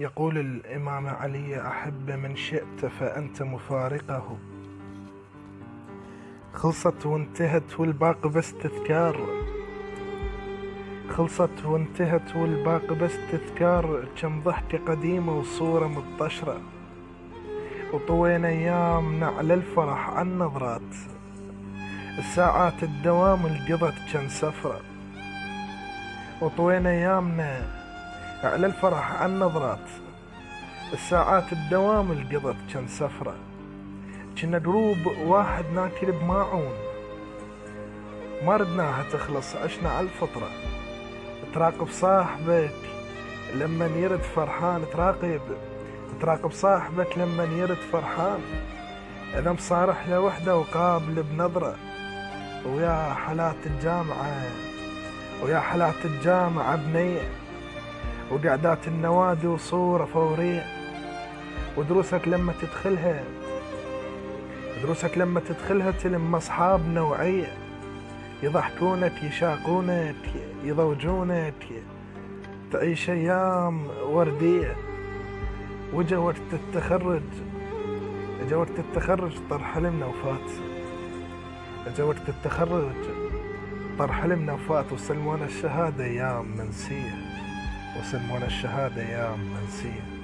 يقول الإمام علي: أحب من شئت فأنت مفارقه. خلصت وانتهت والباقي بس تذكار، خلصت وانتهت والباقي بس تذكار. كم ضحكة قديمة وصورة متطشرة، وطوينا أيامنا على الفرح عن نظرات. الساعات الدوام القضت كان سفرة، وطوينا أيامنا على الفرح عن نظرات. الساعات الدوام القضت كان سفرة، كنا دروب واحد ناكل بماعون. ما ردناها تخلص، عشنا على الفطرة. تراقب صاحبك لما يرد فرحان، تراقب صاحبك لما يرد فرحان. إذا مصارح له وحده وقابل بنظرة. ويا حالات الجامعة، ويا حالات الجامعة بنية، وقعدات النوادي وصورة فورية. ودروسك لما تدخلها تلم أصحاب نوعية، يضحكونك يشاقونك يضوجونك، تعيش أيام وردية. وجا وقت التخرج طر حلمنا وفات. جا وقت التخرج طر حلمنا وفات. وسلمونا الشهادة أيام منسية، وسلمونا الشهادة أيام منسية.